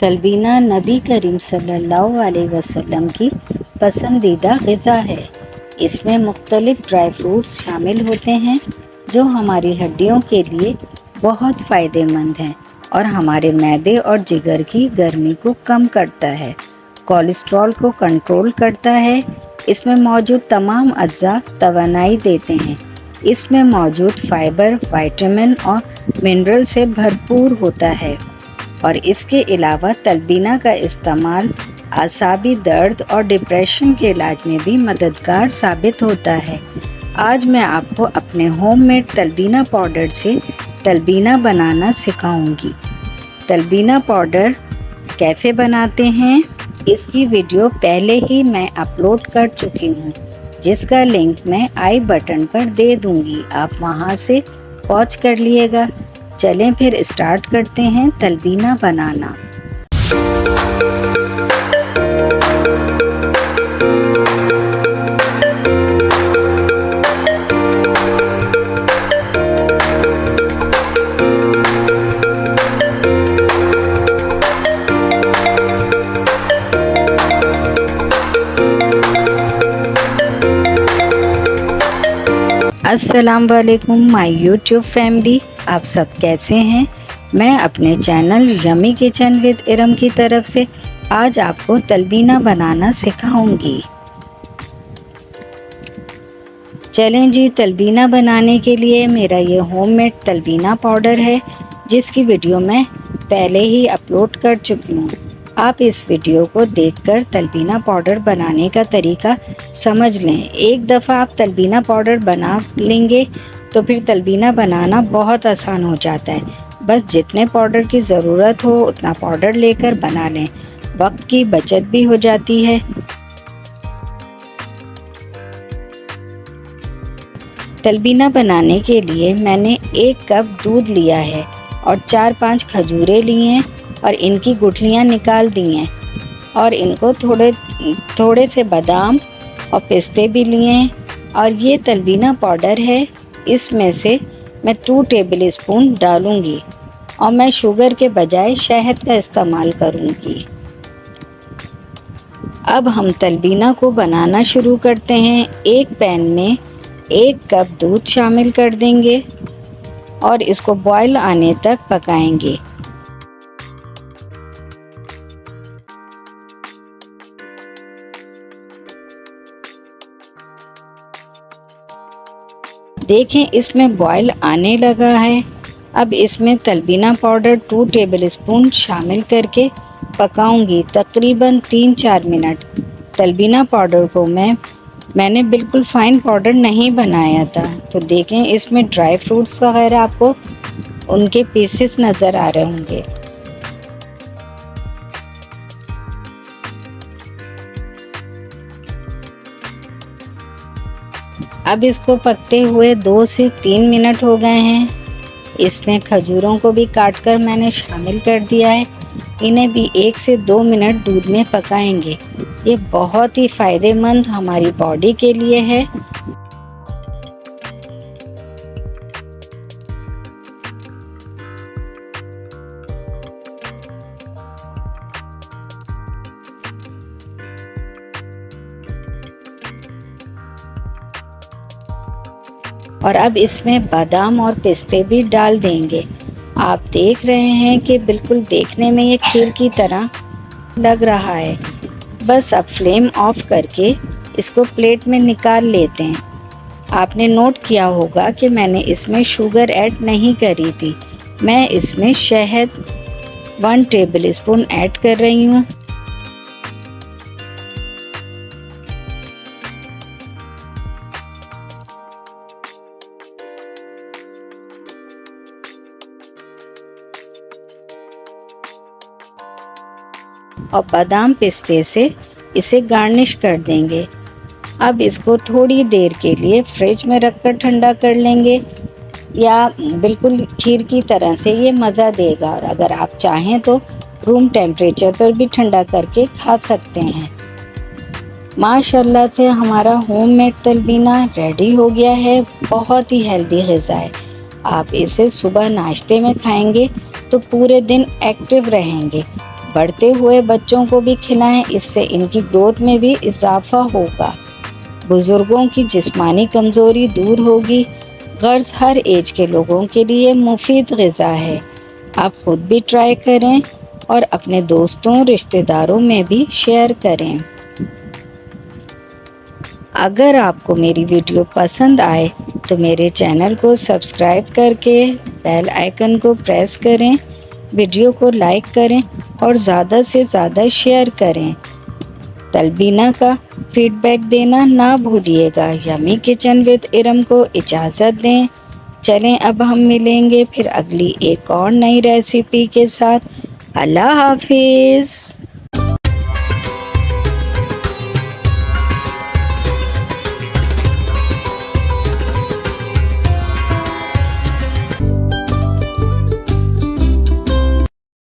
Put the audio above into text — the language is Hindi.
तलबीना नबी करीम सल्लल्लाहु अलैहि वसल्लम की पसंदीदा ग़िज़ा है। इसमें मुख्तलिफ़ ड्राई फ्रूट्स शामिल होते हैं जो हमारी हड्डियों के लिए बहुत फ़ायदेमंद हैं और हमारे मैदे और जिगर की गर्मी को कम करता है, कोलेस्ट्रॉल को कंट्रोल करता है। इसमें मौजूद तमाम अज्जा तवानाई देते हैं। इसमें मौजूद फाइबर, विटामिन और मिनरल से भरपूर होता है और इसके अलावा तलबीना का इस्तेमाल आसाबी दर्द और डिप्रेशन के इलाज में भी मददगार साबित होता है। आज मैं आपको अपने होममेड तलबीना पाउडर से तलबीना बनाना सिखाऊंगी। तलबीना पाउडर कैसे बनाते हैं, इसकी वीडियो पहले ही मैं अपलोड कर चुकी हूँ, जिसका लिंक मैं आई बटन पर दे दूँगी। आप वहाँ से वॉच कर लिएगा। चलें फिर स्टार्ट करते हैं तलबीना बनाना। अस्सलाम वालेकुम माय यूट्यूब फैमिली, आप सब कैसे हैं। मैं अपने channel yummy kitchen with Iram की तरफ से आज आपको तलबीना बनाना सिखाऊंगी। चलें जी, तलबीना बनाने के लिए मेरा ये होममेड तलबीना पाउडर है, जिसकी वीडियो मैं पहले ही अपलोड कर चुकी हूँ। आप इस वीडियो को देखकर तलबीना पाउडर बनाने का तरीका समझ लें। एक दफ़ा आप तलबीना पाउडर बना लेंगे तो फिर तलबीना बनाना बहुत आसान हो जाता है। बस जितने पाउडर की ज़रूरत हो उतना पाउडर लेकर बना लें, वक्त की बचत भी हो जाती है। तलबीना बनाने के लिए मैंने 1 कप दूध लिया है और 4-5 खजूरें ली हैं और इनकी गुठलियाँ निकाल दी हैं और इनको थोड़े से बादाम और पिस्ते भी लिए हैं। और ये तलबीना पाउडर है, इसमें से मैं 2 टेबल स्पून डालूँगी और मैं शुगर के बजाय शहद का इस्तेमाल करूँगी। अब हम तलबीना को बनाना शुरू करते हैं। एक पैन में 1 कप दूध शामिल कर देंगे और इसको बॉयल आने तक पकाएंगे। देखें, इसमें बॉयल आने लगा है। अब इसमें तलबीना पाउडर 2 टेबल स्पून शामिल करके पकाऊंगी तकरीबन 3-4 मिनट। तलबीना पाउडर को मैंने बिल्कुल फाइन पाउडर नहीं बनाया था, तो देखें इसमें ड्राई फ्रूट्स वगैरह आपको उनके पीसेस नज़र आ रहे होंगे। अब इसको पकते हुए 2 से 3 मिनट हो गए हैं। इसमें खजूरों को भी काटकर मैंने शामिल कर दिया है। इन्हें भी 1 से 2 मिनट दूध में पकाएंगे। ये बहुत ही फ़ायदेमंद हमारी बॉडी के लिए है। और अब इसमें बादाम और पिस्ते भी डाल देंगे। आप देख रहे हैं कि बिल्कुल देखने में ये खीर की तरह लग रहा है। बस अब फ्लेम ऑफ करके इसको प्लेट में निकाल लेते हैं। आपने नोट किया होगा कि मैंने इसमें शुगर ऐड नहीं करी थी। मैं इसमें शहद 1 टेबल स्पून ऐड कर रही हूँ। और बादाम पिस्ते से इसे गार्निश कर देंगे। अब इसको थोड़ी देर के लिए फ्रिज में रखकर ठंडा कर लेंगे, या बिल्कुल खीर की तरह से ये मज़ा देगा। और अगर आप चाहें तो रूम टेम्परेचर पर भी ठंडा करके खा सकते हैं। माशाल्लाह से हमारा होममेड तलबीना रेडी हो गया है। बहुत ही हेल्दी ग़िज़ा है। आप इसे सुबह नाश्ते में खाएंगे तो पूरे दिन एक्टिव रहेंगे। बढ़ते हुए बच्चों को भी खिलाएं, इससे इनकी ग्रोथ में भी इजाफा होगा। बुजुर्गों की जिस्मानी कमज़ोरी दूर होगी। गर्ल्स हर एज के लोगों के लिए मुफीद ग़िज़ा है। आप खुद भी ट्राई करें और अपने दोस्तों रिश्तेदारों में भी शेयर करें। अगर आपको मेरी वीडियो पसंद आए तो मेरे चैनल को सब्सक्राइब करके बेल आइकन को प्रेस करें, वीडियो को लाइक करें और ज़्यादा से ज़्यादा शेयर करें। तलबीना का फीडबैक देना ना भूलिएगा। यमी किचन विद इरम को इजाज़त दें। चलें अब हम मिलेंगे फिर अगली एक और नई रेसिपी के साथ। अल्लाह हाफिज़।